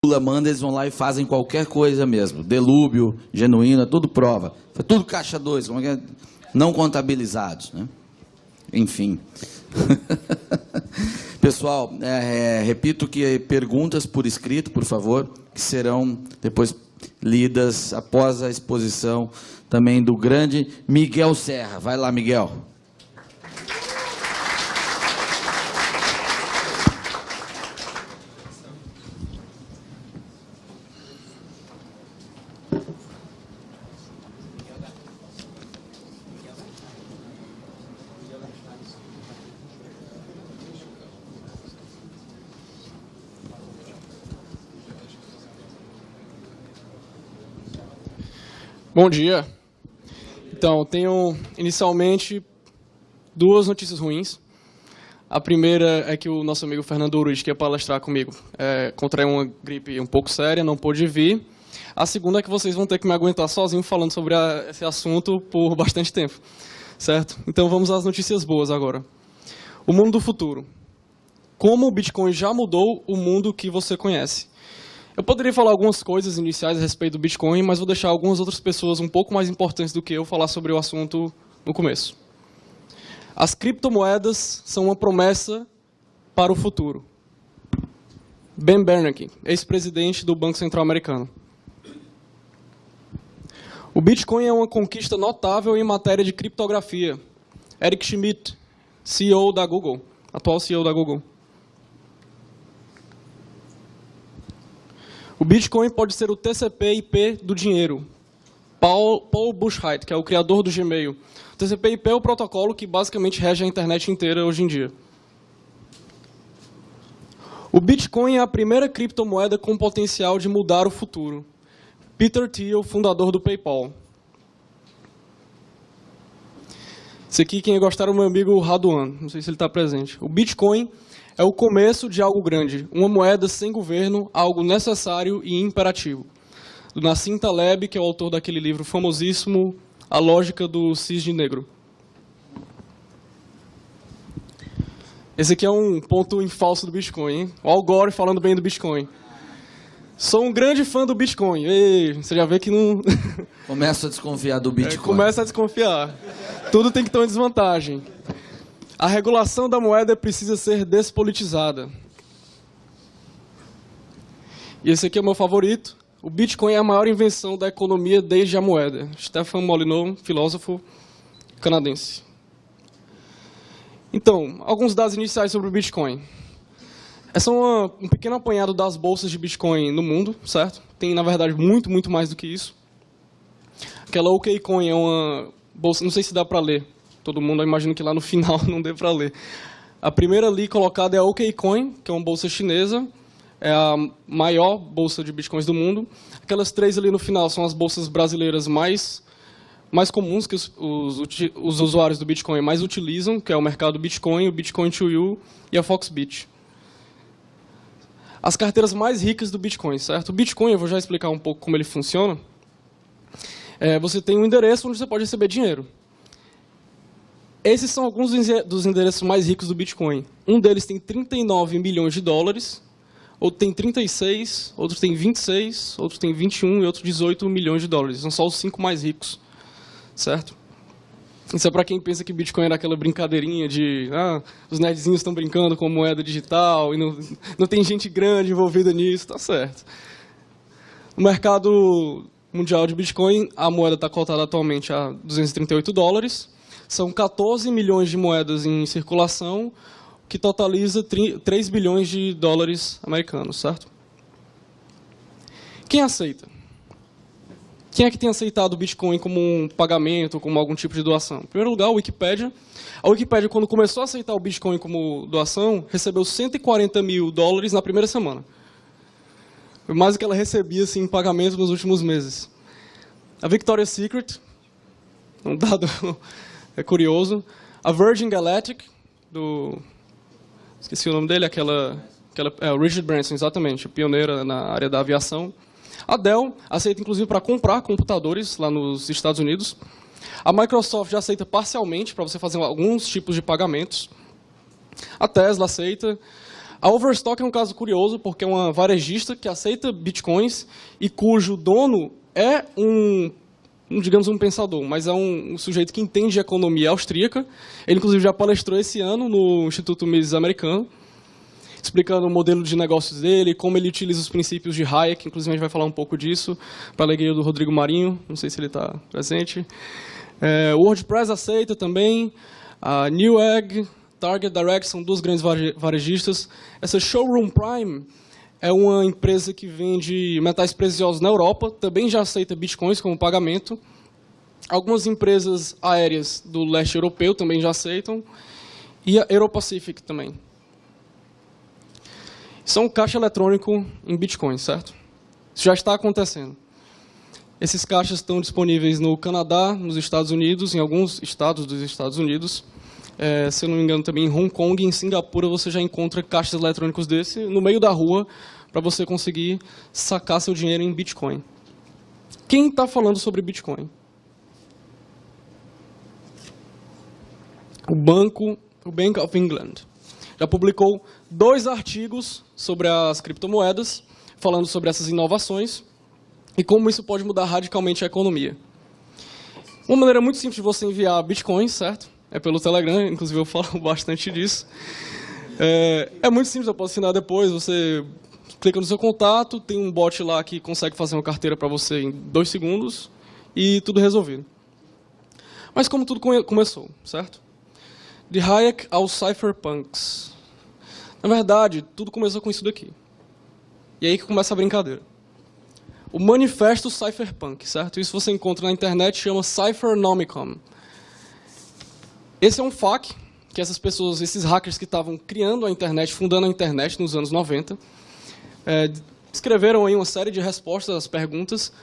Lula manda, eles vão lá e fazem qualquer coisa mesmo. Delúbio, genuína, tudo prova. Foi tudo caixa 2, como é que é? Não contabilizados, né? Enfim. Pessoal, repito que perguntas por escrito, por favor, que serão depois lidas após a exposição também do grande Miguel Serra. Vai lá, Miguel. Bom dia. Então, tenho inicialmente duas notícias ruins. A primeira é que o nosso amigo Fernando Urich, que ia palestrar comigo, contraiu uma gripe um pouco séria, não pôde vir. A segunda é que vocês vão ter que me aguentar sozinho falando sobre esse assunto por bastante tempo, certo? Então, vamos às notícias boas agora. O mundo do futuro. Como o Bitcoin já mudou o mundo que você conhece. Eu poderia falar algumas coisas iniciais a respeito do Bitcoin, mas vou deixar algumas outras pessoas um pouco mais importantes do que eu falar sobre o assunto no começo. As criptomoedas são uma promessa para o futuro. Ben Bernanke, ex-presidente do Banco Central Americano. O Bitcoin é uma conquista notável em matéria de criptografia. Eric Schmidt, CEO da Google, atual CEO da Google. O Bitcoin pode ser o TCP/IP do dinheiro. Paul Buchheit, que é o criador do Gmail. O TCP/IP é o protocolo que basicamente rege a internet inteira hoje em dia. O Bitcoin é a primeira criptomoeda com potencial de mudar o futuro. Peter Thiel, fundador do PayPal. Esse aqui, quem gostar, é o meu amigo Raduan. Não sei se ele está presente. O Bitcoin é o começo de algo grande, uma moeda sem governo, algo necessário e imperativo. Do Nassim Taleb, que é o autor daquele livro famosíssimo, A Lógica do Cisne Negro. Esse aqui é um ponto em falso do Bitcoin, hein? O Al Gore falando bem do Bitcoin. Sou um grande fã do Bitcoin. Ei, você já vê que não... Começa a desconfiar do Bitcoin. Começa a desconfiar. Tudo tem que ter uma desvantagem. A regulação da moeda precisa ser despolitizada. E esse aqui é o meu favorito. O Bitcoin é a maior invenção da economia desde a moeda. Stefan Molyneux, filósofo canadense. Então, alguns dados iniciais sobre o Bitcoin. Essa é um pequeno apanhado das bolsas de Bitcoin no mundo, certo? Tem, na verdade, muito mais do que isso. Aquela OKCoin é uma bolsa, não sei se dá para ler. Todo mundo, eu imagino que lá no final não dê para ler. A primeira ali colocada é a OKCoin, que é uma bolsa chinesa. É a maior bolsa de bitcoins do mundo. Aquelas três ali no final são as bolsas brasileiras mais comuns que os usuários do Bitcoin mais utilizam, que é o mercado Bitcoin, o Bitcoin 2U e a Foxbit. As carteiras mais ricas do Bitcoin, certo? O Bitcoin, eu vou já explicar um pouco como ele funciona. Você tem um endereço onde você pode receber dinheiro. Esses são alguns dos endereços mais ricos do Bitcoin. Um deles tem 39 milhões de dólares, outro tem 36, outros tem 26, outros tem 21 e outros 18 milhões de dólares. São só os 5 mais ricos, certo? Isso é para quem pensa que Bitcoin era aquela brincadeirinha de os nerdzinhos estão brincando com moeda digital e não tem gente grande envolvida nisso, tá certo. No mercado mundial de Bitcoin, a moeda está cotada atualmente a 238 dólares. São 14 milhões de moedas em circulação, que totaliza 3 bilhões de dólares americanos, certo? Quem aceita? Quem é que tem aceitado o Bitcoin como um pagamento, como algum tipo de doação? Em primeiro lugar, a Wikipédia. A Wikipédia, quando começou a aceitar o Bitcoin como doação, recebeu 140 mil dólares na primeira semana. Foi mais do que ela recebia assim, em pagamento nos últimos meses. A Victoria's Secret, um dado... É curioso. A Virgin Galactic, esqueci o nome dele, o Richard Branson, exatamente, pioneira na área da aviação. A Dell aceita, inclusive, para comprar computadores lá nos Estados Unidos. A Microsoft já aceita parcialmente para você fazer alguns tipos de pagamentos. A Tesla aceita. A Overstock é um caso curioso, porque é uma varejista que aceita bitcoins e cujo dono é digamos, um pensador, mas é um sujeito que entende economia austríaca. Ele, inclusive, já palestrou esse ano no Instituto Mises americano, explicando o modelo de negócios dele, como ele utiliza os princípios de Hayek. Inclusive, a gente vai falar um pouco disso, para a alegria do Rodrigo Marinho, não sei se ele está presente. O WordPress aceita também, a Newegg, Target Direct são duas grandes varejistas. Essa Showroom Prime é uma empresa que vende metais preciosos na Europa, também já aceita bitcoins como pagamento. Algumas empresas aéreas do leste europeu também já aceitam. E a Aeropacific também. Isso é um caixa eletrônico em bitcoins, certo? Isso já está acontecendo. Esses caixas estão disponíveis no Canadá, nos Estados Unidos, em alguns estados dos Estados Unidos. Se eu não me engano, também em Hong Kong e em Singapura você já encontra caixas eletrônicos desse no meio da rua para você conseguir sacar seu dinheiro em Bitcoin. Quem está falando sobre Bitcoin? O Bank of England já publicou 2 artigos sobre as criptomoedas, falando sobre essas inovações e como isso pode mudar radicalmente a economia. Uma maneira muito simples de você enviar Bitcoins, certo? É pelo Telegram, inclusive eu falo bastante disso. É muito simples, eu posso assinar depois, você clica no seu contato, tem um bot lá que consegue fazer uma carteira para você em 2 segundos e tudo resolvido. Mas como tudo começou, certo? De Hayek aos cypherpunks. Na verdade, tudo começou com isso daqui. E aí que começa a brincadeira. O Manifesto Cypherpunk, certo? Isso você encontra na internet, chama Cyphernomicon. Esse é um FAQ que essas pessoas, esses hackers que estavam criando a internet, fundando a internet nos anos 90, escreveram aí uma série de respostas às perguntas.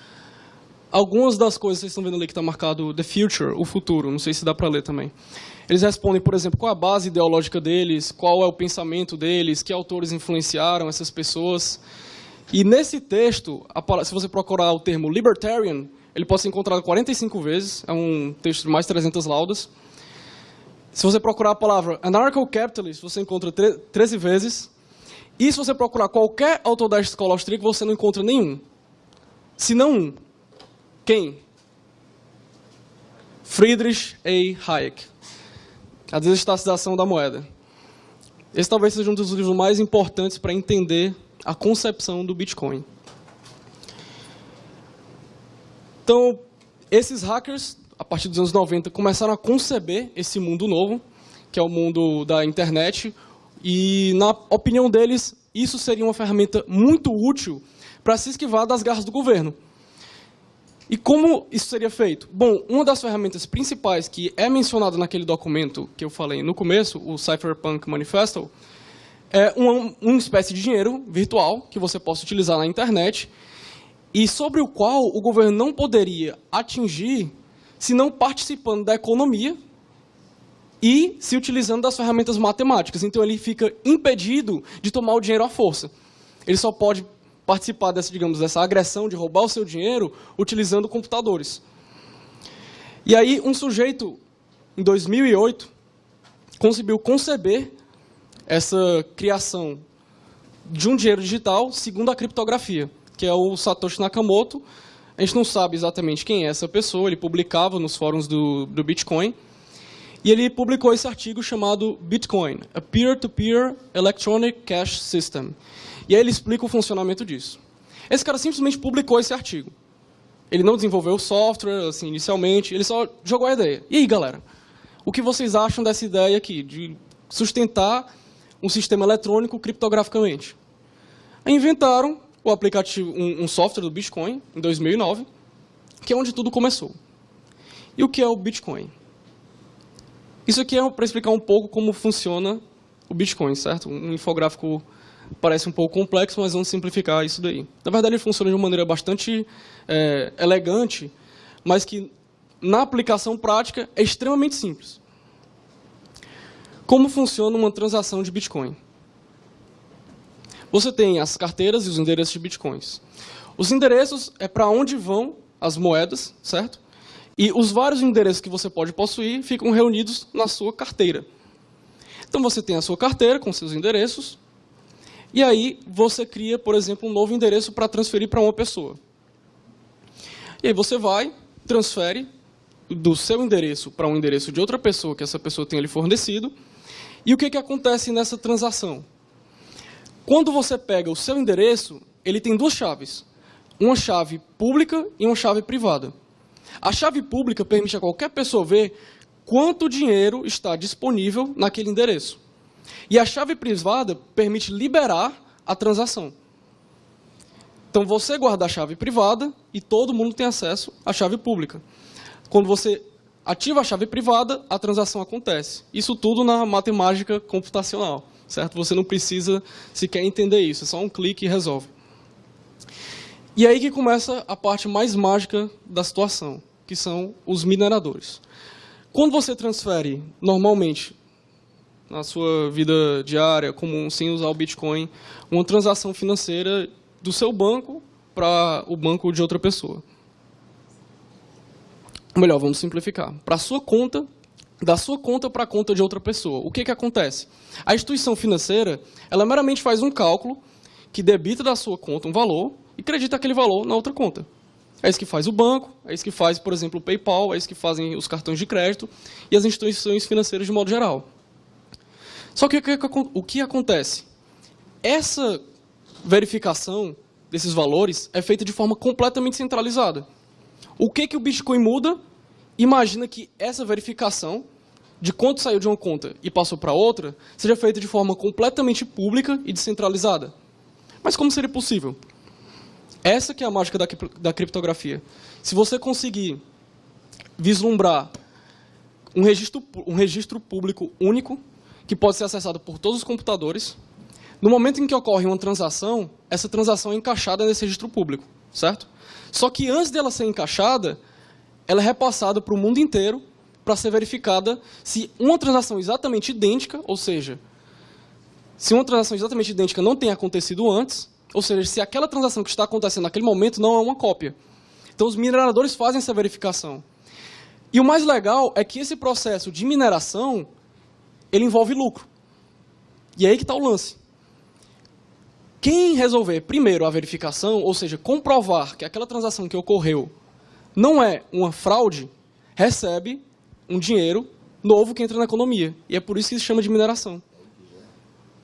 Algumas das coisas, vocês estão vendo ali que está marcado The Future, o futuro, não sei se dá para ler também. Eles respondem, por exemplo, qual é a base ideológica deles, qual é o pensamento deles, que autores influenciaram essas pessoas. E nesse texto, se você procurar o termo libertarian, ele pode ser encontrado 45 vezes, é um texto de mais de 300 laudas. Se você procurar a palavra anarcho-capitalist, você encontra 13 vezes. E se você procurar qualquer autor da escola austríaca, você não encontra nenhum. Se não um. Quem? Friedrich A. Hayek. A desestatização da moeda. Esse talvez seja um dos livros mais importantes para entender a concepção do Bitcoin. Então, esses hackers, a partir dos anos 90, começaram a conceber esse mundo novo, que é o mundo da internet, e, na opinião deles, isso seria uma ferramenta muito útil para se esquivar das garras do governo. E como isso seria feito? Bom, uma das ferramentas principais que é mencionada naquele documento que eu falei no começo, o Cypherpunk Manifesto, é uma espécie de dinheiro virtual que você possa utilizar na internet e sobre o qual o governo não poderia atingir se não participando da economia e se utilizando das ferramentas matemáticas. Então, ele fica impedido de tomar o dinheiro à força. Ele só pode participar dessa agressão de roubar o seu dinheiro utilizando computadores. E aí, um sujeito, em 2008, conseguiu conceber essa criação de um dinheiro digital segundo a criptografia, que é o Satoshi Nakamoto. A gente não sabe exatamente quem é essa pessoa, ele publicava nos fóruns do Bitcoin, e ele publicou esse artigo chamado Bitcoin, a Peer-to-Peer Electronic Cash System. E aí ele explica o funcionamento disso. Esse cara simplesmente publicou esse artigo. Ele não desenvolveu o software, assim, inicialmente, ele só jogou a ideia. E aí, galera, o que vocês acham dessa ideia aqui, de sustentar um sistema eletrônico criptograficamente? Aí inventaram o aplicativo, um software do Bitcoin, em 2009, que é onde tudo começou. E o que é o Bitcoin? Isso aqui é para explicar um pouco como funciona o Bitcoin, certo? Um infográfico parece um pouco complexo, mas vamos simplificar isso daí. Na verdade, ele funciona de uma maneira bastante elegante, mas que, na aplicação prática, é extremamente simples. Como funciona uma transação de Bitcoin? Você tem as carteiras e os endereços de Bitcoins. Os endereços é para onde vão as moedas, certo? E os vários endereços que você pode possuir ficam reunidos na sua carteira. Então, você tem a sua carteira com seus endereços, E aí você cria, por exemplo, um novo endereço para transferir para uma pessoa. E aí você vai, transfere do seu endereço para um endereço de outra pessoa que essa pessoa tenha lhe fornecido. E o que acontece nessa transação? Quando você pega o seu endereço, ele tem duas chaves. Uma chave pública e uma chave privada. A chave pública permite a qualquer pessoa ver quanto dinheiro está disponível naquele endereço. E a chave privada permite liberar a transação. Então você guarda a chave privada e todo mundo tem acesso à chave pública. Quando você ativa a chave privada, a transação acontece. Isso tudo na matemática computacional, certo? Você não precisa sequer entender isso, é só um clique e resolve. E aí que começa a parte mais mágica da situação, que são os mineradores. Quando você transfere, normalmente, na sua vida diária, comum, sem usar o Bitcoin, uma transação financeira do seu banco para o banco de outra pessoa. Melhor, vamos simplificar. Para a sua conta, da sua conta para a conta de outra pessoa. O que acontece? A instituição financeira, ela meramente faz um cálculo que debita da sua conta um valor e acredita aquele valor na outra conta. É isso que faz o banco, é isso que faz, por exemplo, o PayPal, é isso que fazem os cartões de crédito e as instituições financeiras de modo geral. Só que o que acontece? Essa verificação desses valores é feita de forma completamente centralizada. O que o Bitcoin muda? Imagina que essa verificação de quanto saiu de uma conta e passou para outra seja feita de forma completamente pública e descentralizada. Mas como seria possível? Essa que é a mágica da criptografia. Se você conseguir vislumbrar um registro público único, que pode ser acessado por todos os computadores, no momento em que ocorre uma transação, essa transação é encaixada nesse registro público, certo? Só que antes dela ser encaixada, ela é repassada para o mundo inteiro para ser verificada se uma transação exatamente idêntica, ou seja, se uma transação exatamente idêntica não tem acontecido antes, ou seja, se aquela transação que está acontecendo naquele momento não é uma cópia. Então, os mineradores fazem essa verificação. E o mais legal é que esse processo de mineração, ele envolve lucro. E é aí que está o lance. Quem resolver primeiro a verificação, ou seja, comprovar que aquela transação que ocorreu não é uma fraude, recebe um dinheiro novo que entra na economia. E é por isso que se chama de mineração.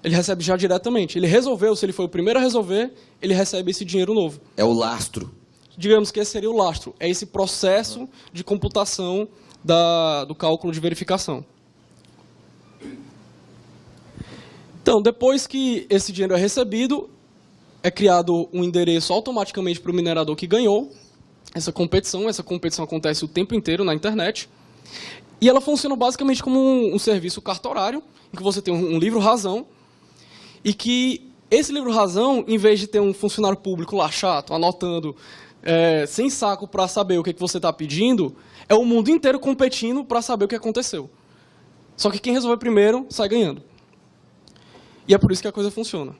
Ele recebe já diretamente. Ele resolveu, se ele foi o primeiro a resolver, ele recebe esse dinheiro novo. É o lastro. Digamos que esse seria o lastro. É esse processo de computação do cálculo de verificação. Então, depois que esse dinheiro é recebido, é criado um endereço automaticamente para o minerador que ganhou essa competição. Essa competição acontece o tempo inteiro na internet. E ela funciona basicamente como um serviço cartorário, em que você tem um livro-razão, e que esse livro-razão, em vez de ter um funcionário público lá chato, anotando, sem saco para saber o que você está pedindo, é o mundo inteiro competindo para saber o que aconteceu. Só que quem resolver primeiro sai ganhando. E é por isso que a coisa funciona.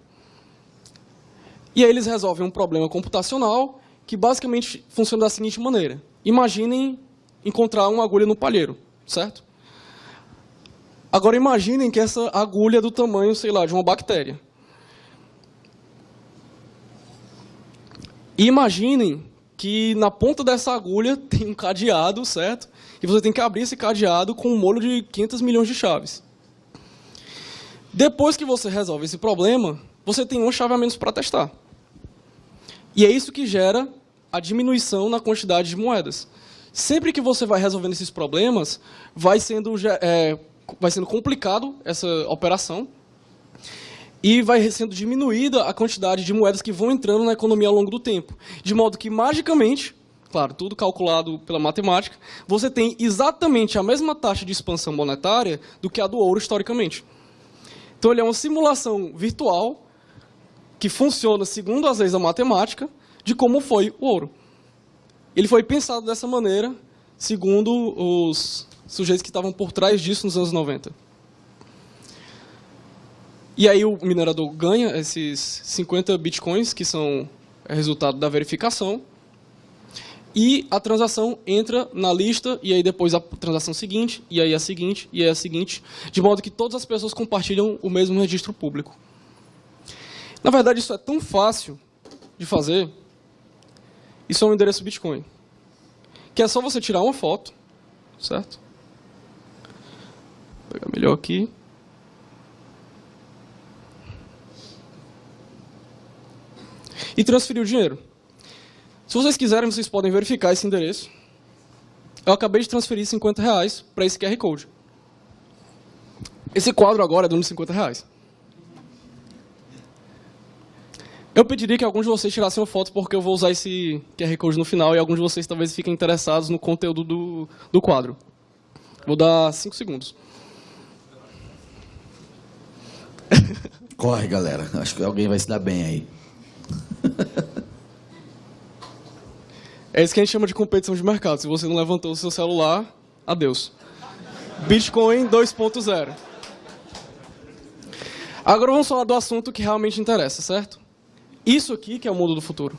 E aí eles resolvem um problema computacional que basicamente funciona da seguinte maneira. Imaginem encontrar uma agulha no palheiro, certo? Agora imaginem que essa agulha é do tamanho, sei lá, de uma bactéria. E imaginem que na ponta dessa agulha tem um cadeado, certo? E você tem que abrir esse cadeado com um molho de 500 milhões de chaves. Depois que você resolve esse problema, você tem uma chave a menos para testar. E é isso que gera a diminuição na quantidade de moedas. Sempre que você vai resolvendo esses problemas, vai sendo complicado essa operação e vai sendo diminuída a quantidade de moedas que vão entrando na economia ao longo do tempo. De modo que, magicamente, claro, tudo calculado pela matemática, você tem exatamente a mesma taxa de expansão monetária do que a do ouro historicamente. Então, ele é uma simulação virtual que funciona segundo as leis da matemática de como foi o ouro. Ele foi pensado dessa maneira, segundo os sujeitos que estavam por trás disso nos anos 90. E aí o minerador ganha esses 50 bitcoins, que são resultado da verificação, e a transação entra na lista, e aí depois a transação seguinte, e aí a seguinte, e aí a seguinte, de modo que todas as pessoas compartilham o mesmo registro público. Na verdade, isso é tão fácil de fazer. Isso é um endereço Bitcoin. Que é só você tirar uma foto, certo? Vou pegar melhor aqui. E transferir o dinheiro. Se vocês quiserem, vocês podem verificar esse endereço. Eu acabei de transferir R$50 para esse QR Code. Esse quadro agora é de uns R$50. Eu pediria que alguns de vocês tirassem uma foto, porque eu vou usar esse QR Code no final e alguns de vocês talvez fiquem interessados no conteúdo do quadro. Vou dar 5 segundos. Corre, galera. Acho que alguém vai se dar bem aí. É isso que a gente chama de competição de mercado. Se você não levantou o seu celular, adeus. Bitcoin 2.0. Agora vamos falar do assunto que realmente interessa, certo? Isso aqui que é o mundo do futuro.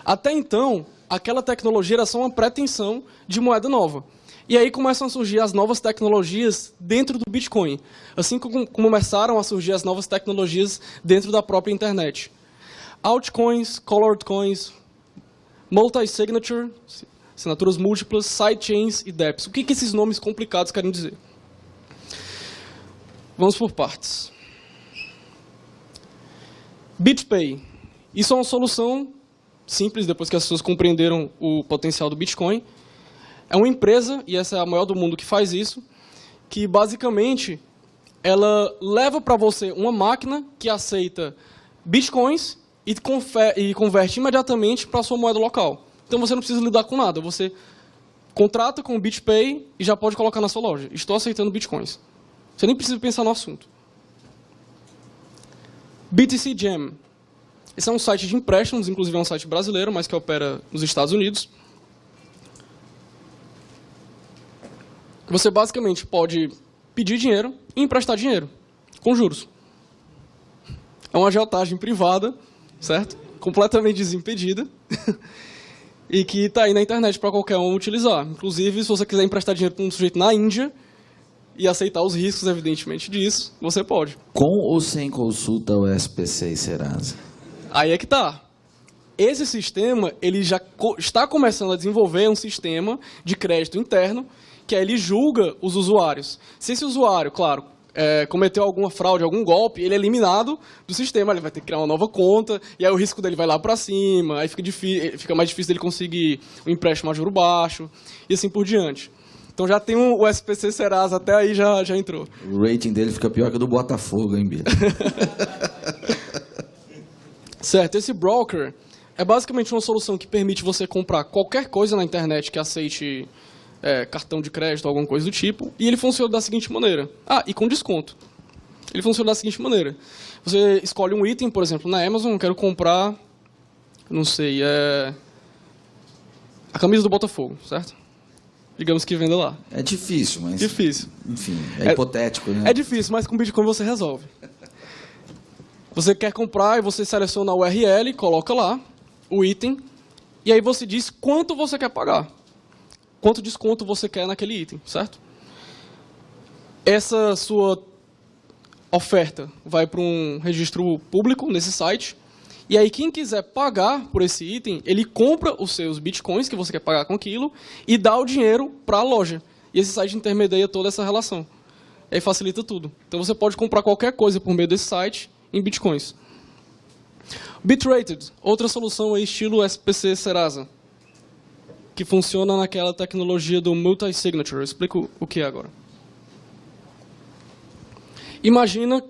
Até então, aquela tecnologia era só uma pretensão de moeda nova. E aí começam a surgir as novas tecnologias dentro do Bitcoin. Assim como começaram a surgir as novas tecnologias dentro da própria internet. Altcoins, colored coins, multi-signature, assinaturas múltiplas, sidechains e dApps. O que esses nomes complicados querem dizer? Vamos por partes. BitPay. Isso é uma solução simples, depois que as pessoas compreenderam o potencial do Bitcoin. É uma empresa, e essa é a maior do mundo que faz isso, que basicamente ela leva para você uma máquina que aceita Bitcoins e converte imediatamente para a sua moeda local. Então você não precisa lidar com nada, você contrata com o BitPay e já pode colocar na sua loja. Estou aceitando Bitcoins. Você nem precisa pensar no assunto. BTC Jam. Esse é um site de empréstimos, inclusive é um site brasileiro, mas que opera nos Estados Unidos. Você basicamente pode pedir dinheiro e emprestar dinheiro, com juros. É uma agiotagem privada, certo? Completamente desimpedida. E que está aí na internet para qualquer um utilizar. Inclusive, se você quiser emprestar dinheiro para um sujeito na Índia e aceitar os riscos, evidentemente, disso, você pode. Com ou sem consulta ao SPC e Serasa? Aí é que tá. Esse sistema, ele já está começando a desenvolver um sistema de crédito interno, que aí ele julga os usuários. Se esse usuário, claro, cometeu alguma fraude, algum golpe, ele é eliminado do sistema, ele vai ter que criar uma nova conta, e aí o risco dele vai lá para cima, aí fica mais difícil dele conseguir um empréstimo a juro baixo, e assim por diante. Então já tem o SPC Serasa, até aí já entrou. O rating dele fica pior que o do Botafogo, hein, Bia? Certo, esse broker é basicamente uma solução que permite você comprar qualquer coisa na internet que aceite cartão de crédito, alguma coisa do tipo, e ele funciona da seguinte maneira. Ah, e com desconto. Ele funciona da seguinte maneira. Você escolhe um item, por exemplo, na Amazon, eu quero comprar, não sei, a camisa do Botafogo, certo? Digamos que venda lá. É difícil, mas... Difícil. Enfim, é hipotético, né? É difícil, mas com Bitcoin você resolve. Você quer comprar e você seleciona a URL, coloca lá o item, e aí você diz quanto você quer pagar. Quanto desconto você quer naquele item, certo? Essa sua oferta vai para um registro público nesse site, e aí quem quiser pagar por esse item, ele compra os seus bitcoins que você quer pagar com aquilo e dá o dinheiro para a loja. E esse site intermedia toda essa relação. E aí facilita tudo. Então você pode comprar qualquer coisa por meio desse site em bitcoins. Bitrated, outra solução aí estilo SPC Serasa, que funciona naquela tecnologia do multi-signature. Eu explico o que é agora. Imagina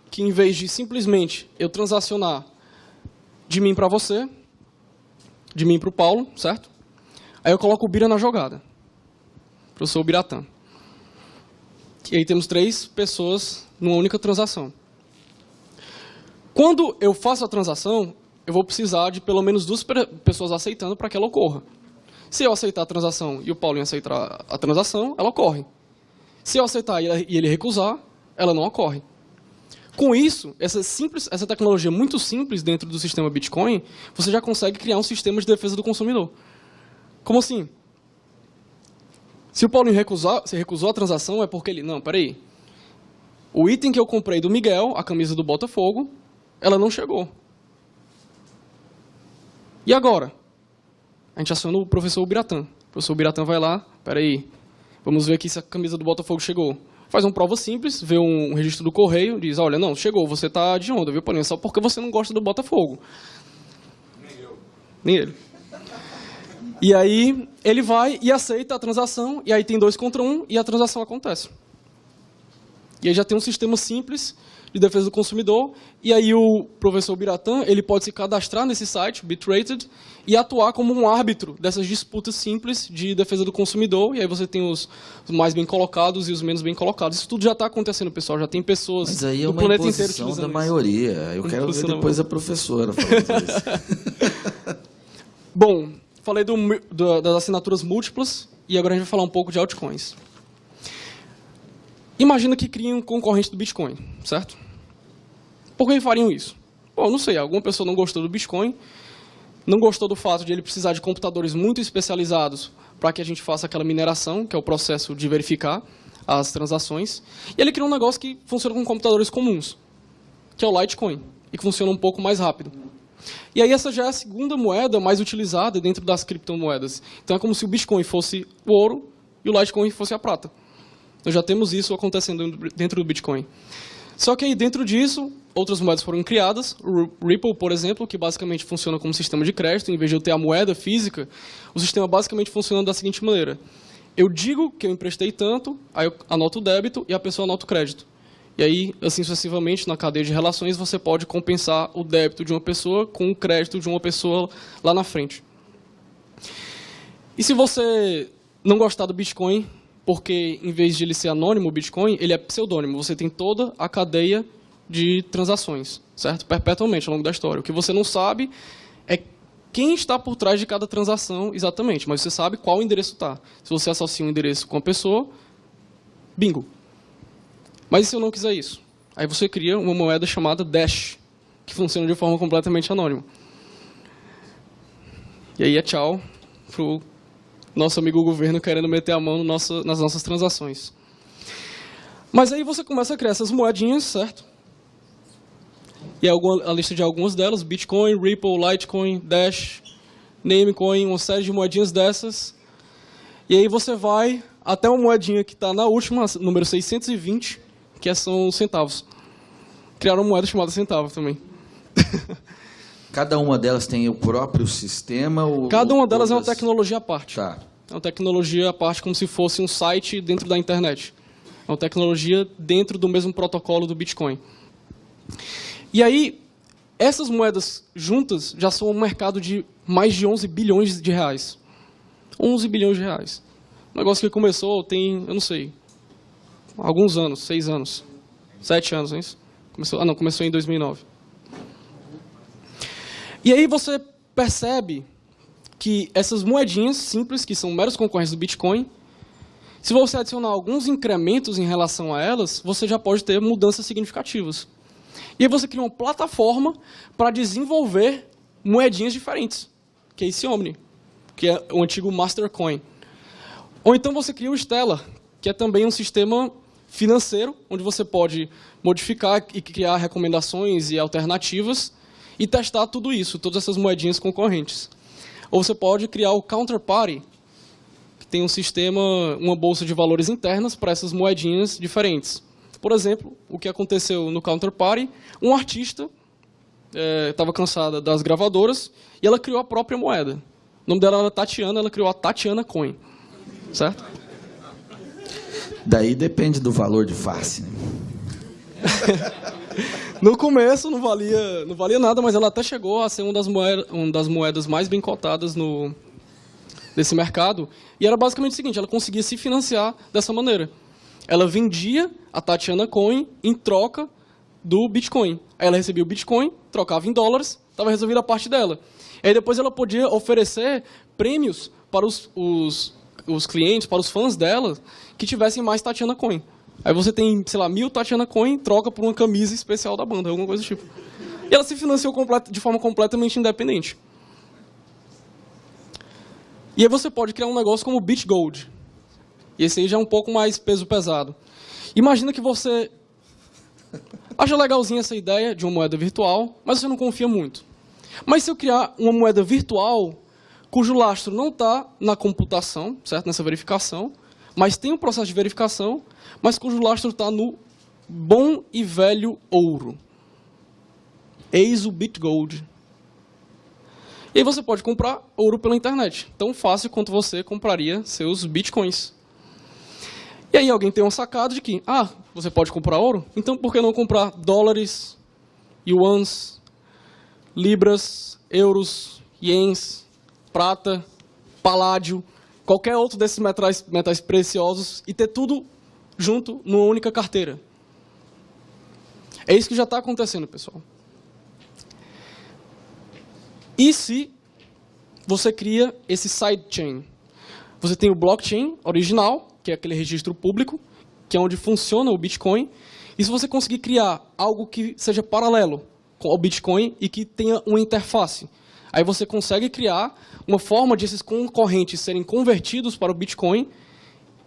que em vez de simplesmente eu transacionar de mim para você, de mim para o Paulo, certo? Aí eu coloco o Bira na jogada. Eu sou o Biratã. E aí temos 3 pessoas numa única transação. Quando eu faço a transação, eu vou precisar de pelo menos 2 pessoas aceitando para que ela ocorra. Se eu aceitar a transação e o Paulinho aceitar a transação, ela ocorre. Se eu aceitar e ele recusar, ela não ocorre. Com isso, essa tecnologia muito simples dentro do sistema Bitcoin, você já consegue criar um sistema de defesa do consumidor. Como assim? Se o Paulinho recusou a transação, é porque ele... Não, peraí. O item que eu comprei do Miguel, a camisa do Botafogo, ela não chegou. E agora? A gente aciona o professor Ubiratã. O professor Ubiratã vai lá, peraí, vamos ver aqui se a camisa do Botafogo chegou. Faz uma prova simples, vê um registro do correio, diz, olha, não, chegou, você tá de onda, viu, Paulinho? Só porque você não gosta do Botafogo. Nem eu. Nem ele. E aí, ele vai e aceita a transação, e aí tem 2 contra 1, e a transação acontece. E aí já tem um sistema simples de defesa do consumidor, e aí o professor Biratã, ele pode se cadastrar nesse site, Bitrated, e atuar como um árbitro dessas disputas simples de defesa do consumidor, e aí você tem os mais bem colocados e os menos bem colocados. Isso tudo já está acontecendo, pessoal, já tem pessoas do planeta inteiro utilizando isso. Mas aí é uma imposição da maioria. Eu quero ver depois a professora falando isso. Bom, falei das assinaturas múltiplas, e agora a gente vai falar um pouco de altcoins. Imagina que criem um concorrente do Bitcoin, certo? Por que fariam isso? Bom, não sei, alguma pessoa não gostou do Bitcoin, não gostou do fato de ele precisar de computadores muito especializados para que a gente faça aquela mineração, que é o processo de verificar as transações, e ele criou um negócio que funciona com computadores comuns, que é o Litecoin, e que funciona um pouco mais rápido. E aí essa já é a segunda moeda mais utilizada dentro das criptomoedas. Então é como se o Bitcoin fosse o ouro e o Litecoin fosse a prata. Nós já temos isso acontecendo dentro do Bitcoin. Só que aí dentro disso, outras moedas foram criadas. O Ripple, por exemplo, que basicamente funciona como sistema de crédito. Em vez de eu ter a moeda física, o sistema basicamente funciona da seguinte maneira. Eu digo que eu emprestei tanto, aí eu anoto o débito e a pessoa anota o crédito. E aí, assim sucessivamente, na cadeia de relações, você pode compensar o débito de uma pessoa com o crédito de uma pessoa lá na frente. E se você não gostar do Bitcoin, porque em vez de ele ser anônimo, o Bitcoin, ele é pseudônimo. Você tem toda a cadeia de transações, certo? Perpetuamente, ao longo da história. O que você não sabe é quem está por trás de cada transação exatamente, mas você sabe qual endereço está. Se você associa um endereço com a pessoa, bingo. Mas e se eu não quiser isso? Aí você cria uma moeda chamada Dash, que funciona de forma completamente anônima. E aí é tchau pro nosso amigo governo querendo meter a mão nas nossas transações. Mas aí você começa a criar essas moedinhas, certo? E a lista de algumas delas, Bitcoin, Ripple, Litecoin, Dash, Namecoin, uma série de moedinhas dessas. E aí você vai até uma moedinha que está na última, número 620, que são centavos. Criaram uma moeda chamada centavo também. Cada uma delas tem o próprio sistema? Cada uma delas é uma tecnologia à parte. Tá. É uma tecnologia à parte, como se fosse um site dentro da internet. É uma tecnologia dentro do mesmo protocolo do Bitcoin. E aí, essas moedas juntas já são um mercado de mais de 11 bilhões de reais. 11 bilhões de reais. Um negócio que começou tem, eu não sei, alguns anos, 6 anos, 7 anos, não é isso? Começou em 2009. E aí você percebe que essas moedinhas simples, que são meros concorrentes do Bitcoin, se você adicionar alguns incrementos em relação a elas, você já pode ter mudanças significativas. E aí você cria uma plataforma para desenvolver moedinhas diferentes, que é esse Omni, que é o antigo Mastercoin. Ou então você cria o Stellar, que é também um sistema financeiro, onde você pode modificar e criar recomendações e alternativas e testar tudo isso, todas essas moedinhas concorrentes. Ou você pode criar o Counterparty, que tem um sistema, uma bolsa de valores internas para essas moedinhas diferentes. Por exemplo, o que aconteceu no Counterparty, um artista estava cansada das gravadoras e ela criou a própria moeda. O nome dela era Tatiana, ela criou a Tatiana Coin. Certo? Daí depende do valor de face, né? No começo não valia nada, mas ela até chegou a ser uma das moedas mais bem cotadas nesse mercado. E era basicamente o seguinte, ela conseguia se financiar dessa maneira. Ela vendia a Tatiana Coin em troca do Bitcoin. Aí ela recebia o Bitcoin, trocava em dólares, estava resolvida a parte dela. Aí depois ela podia oferecer prêmios para os clientes, para os fãs dela, que tivessem mais Tatiana Coin. Aí você tem, sei lá, 1000 Tatiana Coin, troca por uma camisa especial da banda, alguma coisa do tipo. E ela se financiou de forma completamente independente. E aí você pode criar um negócio como o BitGold. E esse aí já é um pouco mais peso pesado. Imagina que você acha legalzinha essa ideia de uma moeda virtual, mas você não confia muito. Mas se eu criar uma moeda virtual, cujo lastro não está na computação, certo? Nessa verificação, mas tem um processo de verificação, mas cujo lastro está no bom e velho ouro. Eis o Bitgold. E aí você pode comprar ouro pela internet, tão fácil quanto você compraria seus bitcoins. E aí alguém tem uma sacada de que, você pode comprar ouro? Então por que não comprar dólares, yuans, libras, euros, ienes, prata, paládio, qualquer outro desses metais preciosos e ter tudo junto numa única carteira? É isso que já está acontecendo, pessoal. E se você cria esse sidechain? Você tem o blockchain original, que é aquele registro público, que é onde funciona o Bitcoin. E se você conseguir criar algo que seja paralelo ao Bitcoin e que tenha uma interface, aí você consegue criar uma forma de esses concorrentes serem convertidos para o Bitcoin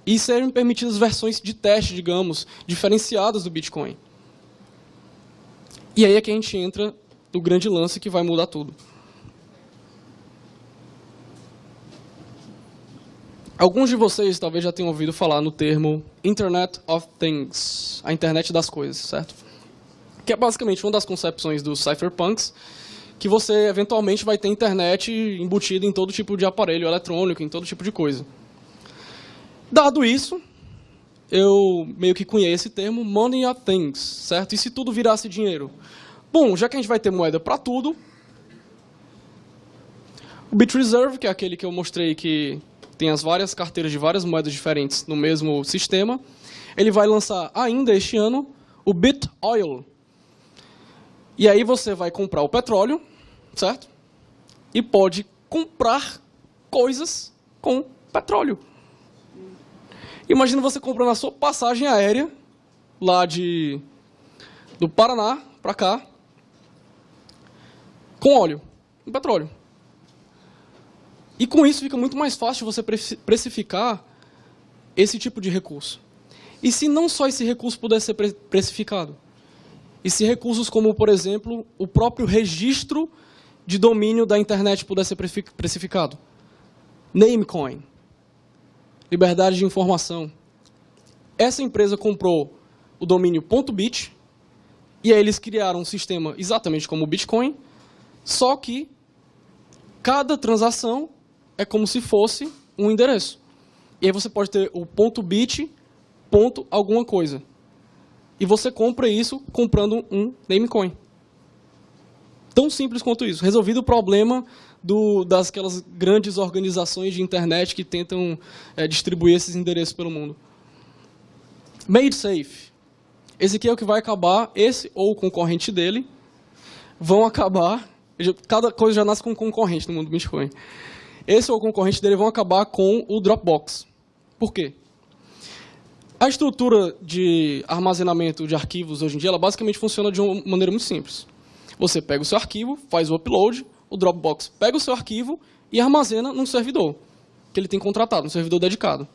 e serem permitidas versões de teste, digamos, diferenciadas do Bitcoin. E aí é que a gente entra no grande lance que vai mudar tudo. Alguns de vocês talvez já tenham ouvido falar no termo Internet of Things, a internet das coisas, certo? Que é basicamente uma das concepções dos cypherpunks, que você eventualmente vai ter internet embutida em todo tipo de aparelho eletrônico, em todo tipo de coisa. Dado isso, eu meio que cunhei esse termo Money of Things, certo? E se tudo virasse dinheiro? Bom, já que a gente vai ter moeda para tudo, o BitReserve, que é aquele que eu mostrei que tem as várias carteiras de várias moedas diferentes no mesmo sistema, ele vai lançar ainda este ano o BitOil. E aí você vai comprar o petróleo, certo? E pode comprar coisas com petróleo. Imagina você comprando a sua passagem aérea, lá do Paraná para cá, com óleo, com petróleo. E com isso fica muito mais fácil você precificar esse tipo de recurso. E se não só esse recurso pudesse ser precificado? E se recursos como, por exemplo, o próprio registro de domínio da internet pudesse ser precificado? Namecoin. Liberdade de informação. Essa empresa comprou o domínio .bit e aí eles criaram um sistema exatamente como o Bitcoin, só que cada transação é como se fosse um endereço. E aí você pode ter o .bit, alguma coisa. E você compra isso comprando um Namecoin. Tão simples quanto isso. Resolvido o problema daquelas grandes organizações de internet que tentam distribuir esses endereços pelo mundo. Made Safe. Esse aqui é o que vai acabar, esse ou o concorrente dele, vão acabar, cada coisa já nasce com um concorrente no mundo do Bitcoin. Esse ou o concorrente dele vão acabar com o Dropbox. Por quê? A estrutura de armazenamento de arquivos hoje em dia, ela basicamente funciona de uma maneira muito simples. Você pega o seu arquivo, faz o upload, o Dropbox pega o seu arquivo e armazena num servidor que ele tem contratado, um servidor dedicado.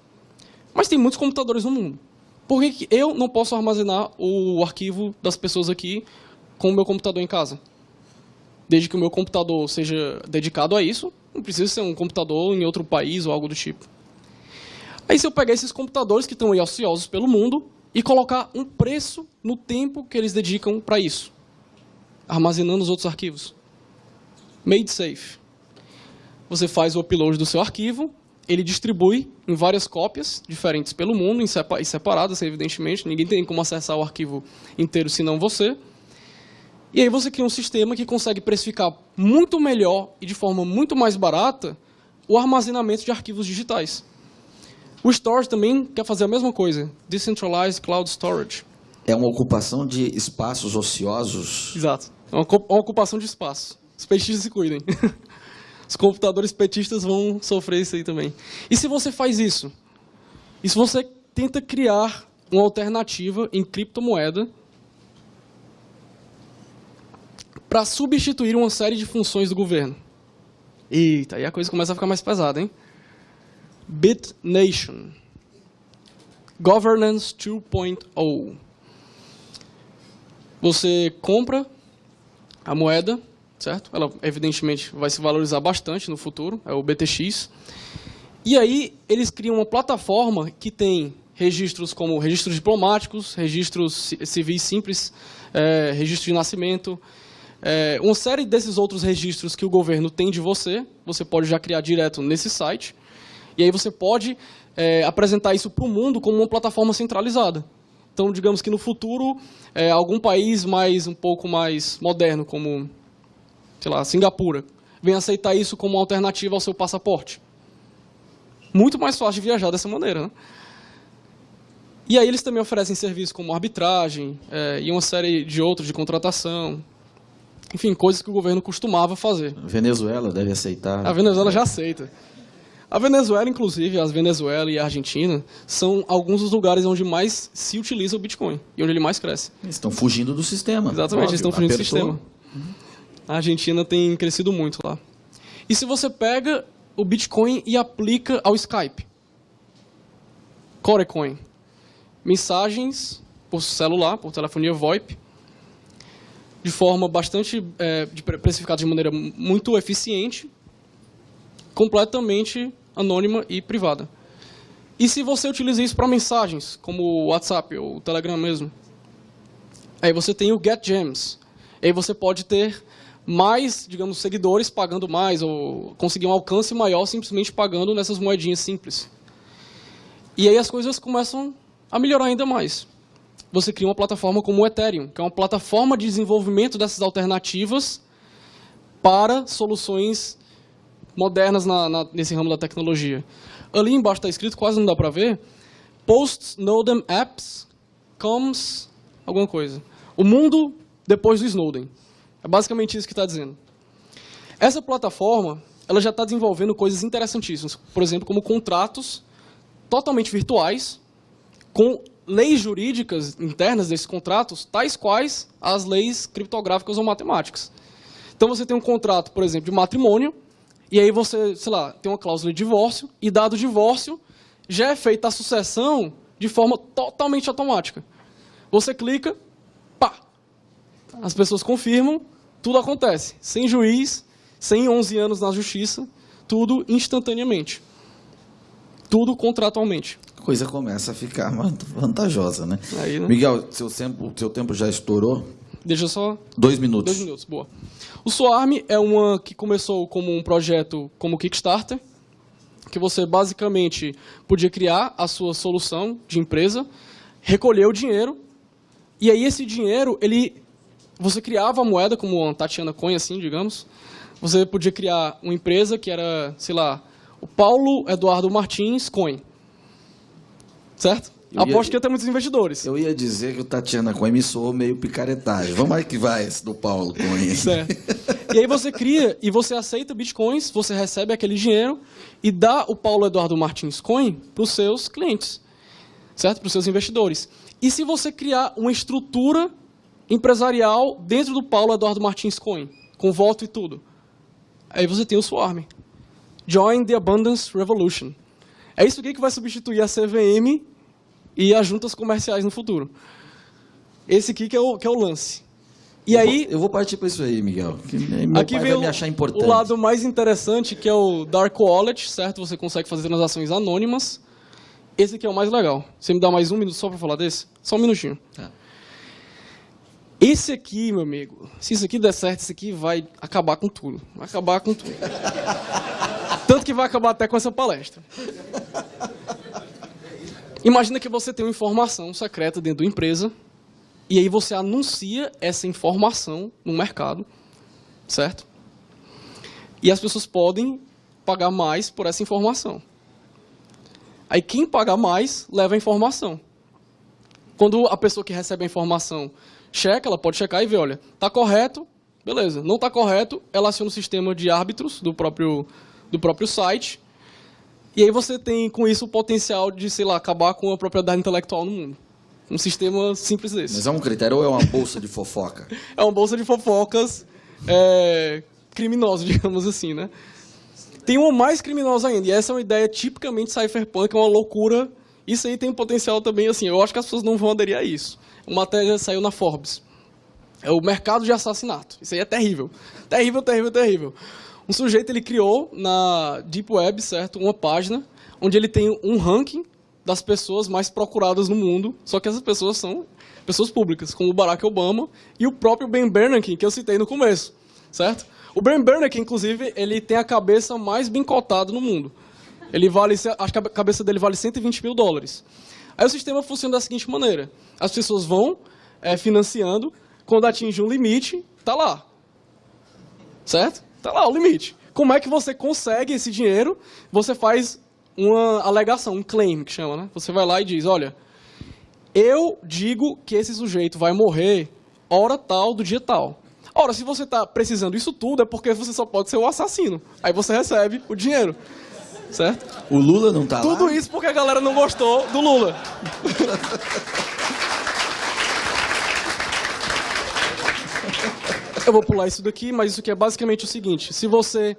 Mas tem muitos computadores no mundo. Por que eu não posso armazenar o arquivo das pessoas aqui com o meu computador em casa? Desde que o meu computador seja dedicado a isso, não precisa ser um computador em outro país ou algo do tipo. Aí se eu pegar esses computadores que estão aí ociosos pelo mundo e colocar um preço no tempo que eles dedicam para isso, armazenando os outros arquivos. Made Safe. Você faz o upload do seu arquivo, ele distribui em várias cópias diferentes pelo mundo, e separadas, evidentemente. Ninguém tem como acessar o arquivo inteiro senão você. E aí você cria um sistema que consegue precificar muito melhor e de forma muito mais barata o armazenamento de arquivos digitais. O Storage também quer fazer a mesma coisa. Decentralized Cloud Storage. É uma ocupação de espaços ociosos? Exato. É uma ocupação de espaço. Os petistas se cuidem. Os computadores petistas vão sofrer isso aí também. E se você faz isso? E se você tenta criar uma alternativa em criptomoeda para substituir uma série de funções do governo? Eita, aí a coisa começa a ficar mais pesada, hein? BitNation. Governance 2.0. Você compra a moeda, certo? Ela, evidentemente, vai se valorizar bastante no futuro, é o BTX. E aí, eles criam uma plataforma que tem registros como registros diplomáticos, registros civis simples, registro de nascimento, uma série desses outros registros que o governo tem de você, você pode já criar direto nesse site, e aí você pode apresentar isso para o mundo como uma plataforma centralizada. Então, digamos que no futuro, algum país um pouco mais moderno, como, sei lá, Singapura, vem aceitar isso como alternativa ao seu passaporte. Muito mais fácil de viajar dessa maneira, né? E aí eles também oferecem serviços como arbitragem e uma série de outros de contratação. Enfim, coisas que o governo costumava fazer. A Venezuela deve aceitar. A Venezuela já aceita. A Venezuela, inclusive, a Venezuela e a Argentina, são alguns dos lugares onde mais se utiliza o Bitcoin e onde ele mais cresce. Eles estão fugindo do sistema. Exatamente, eles estão fugindo do Apertou. sistema. A Argentina tem crescido muito lá. E se você pega o Bitcoin e aplica ao Skype? Corecoin. Mensagens por celular, por telefonia VoIP, de forma bastante precificada de maneira muito eficiente, completamente anônima e privada. E se você utiliza isso para mensagens, como o WhatsApp ou o Telegram mesmo? Aí você tem o GetGems. Aí você pode ter mais, digamos, seguidores pagando mais, ou conseguir um alcance maior simplesmente pagando nessas moedinhas simples. E aí as coisas começam a melhorar ainda mais. Você cria uma plataforma como o Ethereum, que é uma plataforma de desenvolvimento dessas alternativas para soluções modernas nesse ramo da tecnologia. Ali embaixo está escrito, quase não dá para ver, Post-Snowden Apps comes alguma coisa. O mundo depois do Snowden. É basicamente isso que está dizendo. Essa plataforma ela já está desenvolvendo coisas interessantíssimas. Por exemplo, como contratos totalmente virtuais, com leis jurídicas internas desses contratos, tais quais as leis criptográficas ou matemáticas. Então você tem um contrato, por exemplo, de matrimônio, e aí você, sei lá, tem uma cláusula de divórcio, e dado o divórcio, já é feita a sucessão de forma totalmente automática. Você clica, pá! As pessoas confirmam, tudo acontece. Sem juiz, sem 11 anos na justiça, tudo instantaneamente. Tudo contratualmente. A coisa começa a ficar vantajosa, né? Aí, né? Miguel, seu tempo já estourou? Deixa eu só... 2 minutos. 2 minutos, boa. O Swarm é uma que começou como um projeto como Kickstarter, que você basicamente podia criar a sua solução de empresa, recolher o dinheiro, e aí esse dinheiro, você criava a moeda como uma Tatiana Coin, assim, digamos. Você podia criar uma empresa que era, sei lá, o Paulo Eduardo Martins Coin. Certo? Aposto que ia ter muitos investidores. Eu ia dizer que o Tatiana Coin me soou meio picaretagem. Vamos aí que vai esse do Paulo Coin. Certo. E aí você cria e você aceita bitcoins, você recebe aquele dinheiro e dá o Paulo Eduardo Martins Coin para os seus clientes, certo? Para os seus investidores. E se você criar uma estrutura empresarial dentro do Paulo Eduardo Martins Coin, com voto e tudo, aí você tem o Swarm. Join the Abundance Revolution. É isso aqui que vai substituir a CVM e as juntas comerciais no futuro. Esse aqui que é o lance. E Eu vou partir para isso aí, Miguel. Que meu aqui pai vem vai me achar importante. o lado mais interessante, que é o Dark Wallet, certo? Você consegue fazer transações anônimas. Esse aqui é o mais legal. Você me dá mais 1 minuto só para falar desse? Só um minutinho. Tá. Esse aqui, meu amigo, se isso aqui der certo, esse aqui vai acabar com tudo. Vai acabar com tudo. Tanto que vai acabar até com essa palestra. Imagina que você tem uma informação secreta dentro da empresa e aí você anuncia essa informação no mercado, certo? E as pessoas podem pagar mais por essa informação. Aí quem pagar mais leva a informação. Quando a pessoa que recebe a informação checa, ela pode checar e ver, olha, está correto, beleza. Não está correto, ela aciona o sistema de árbitros do próprio site. E aí você tem, com isso, o potencial de, sei lá, acabar com a propriedade intelectual no mundo. Um sistema simples desse. Mas é um critério ou é uma bolsa de fofoca? É uma bolsa de fofocas criminosa, digamos assim, né? Tem uma mais criminosa ainda, e essa é uma ideia tipicamente cypherpunk, é uma loucura. Isso aí tem potencial também, assim, eu acho que as pessoas não vão aderir a isso. Uma matéria saiu na Forbes. é o mercado de assassinato. Isso aí é terrível. Terrível, terrível, terrível. Um sujeito, ele criou na Deep Web, certo? Uma página onde ele tem um ranking das pessoas mais procuradas no mundo, só que essas pessoas são pessoas públicas, como o Barack Obama e o próprio Ben Bernanke, que eu citei no começo, certo? O Ben Bernanke, inclusive, ele tem a cabeça mais bem cotada no mundo. Ele vale, acho que a cabeça dele vale 120 mil dólares. Aí o sistema funciona da seguinte maneira. As pessoas vão financiando, quando atinge um limite, tá lá. Certo? Tá lá o limite. Como é que você consegue esse dinheiro? Você faz uma alegação, um claim, que chama, né? Você vai lá e diz, olha, eu digo que esse sujeito vai morrer hora tal do dia tal. Ora, se você está precisando disso tudo, é porque você só pode ser o assassino. Aí você recebe o dinheiro. Certo? O Lula não tá lá? Tudo isso porque a galera não gostou do Lula. Eu vou pular isso daqui, mas isso aqui é basicamente o seguinte. Se você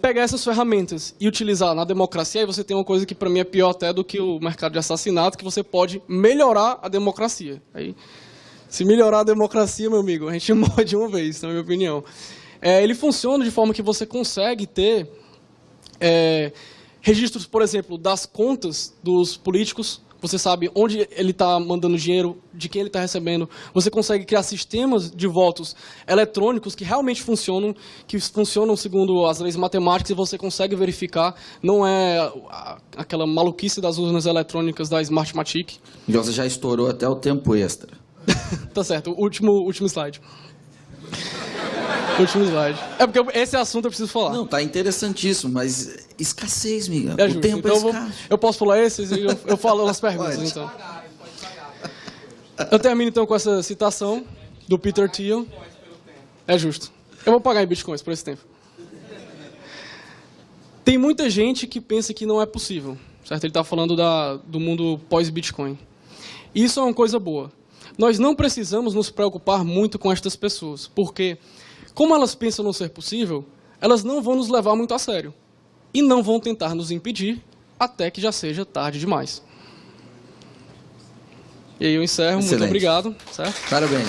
pegar essas ferramentas e utilizar na democracia, aí você tem uma coisa que para mim é pior até do que o mercado de assassinato, que você pode melhorar a democracia. Aí, se melhorar a democracia, meu amigo, a gente morre de uma vez, na minha opinião. Ele funciona de forma que você consegue ter registros, por exemplo, das contas dos políticos. Você sabe onde ele está mandando dinheiro, de quem ele está recebendo. Você consegue criar sistemas de votos eletrônicos que realmente funcionam, segundo as leis matemáticas, e você consegue verificar. Não é aquela maluquice das urnas eletrônicas da Smartmatic. E você já estourou até o tempo extra. Tá certo, último slide. Último slide. É porque esse assunto eu preciso falar. Não, tá interessantíssimo, mas escassez, Miguel. É justo. O tempo então é escasso. eu posso pular esses e eu falo as perguntas, Pode. então. Eu termino, então, com essa citação do Peter Thiel. É justo. Eu vou pagar em bitcoins por esse tempo. Tem muita gente que pensa que não é possível, certo? Ele está falando do mundo pós-Bitcoin. Isso é uma coisa boa. Nós não precisamos nos preocupar muito com estas pessoas, porque, como elas pensam não ser possível, elas não vão nos levar muito a sério e não vão tentar nos impedir até que já seja tarde demais. E aí eu encerro. Excelente. Muito obrigado. Certo? Parabéns.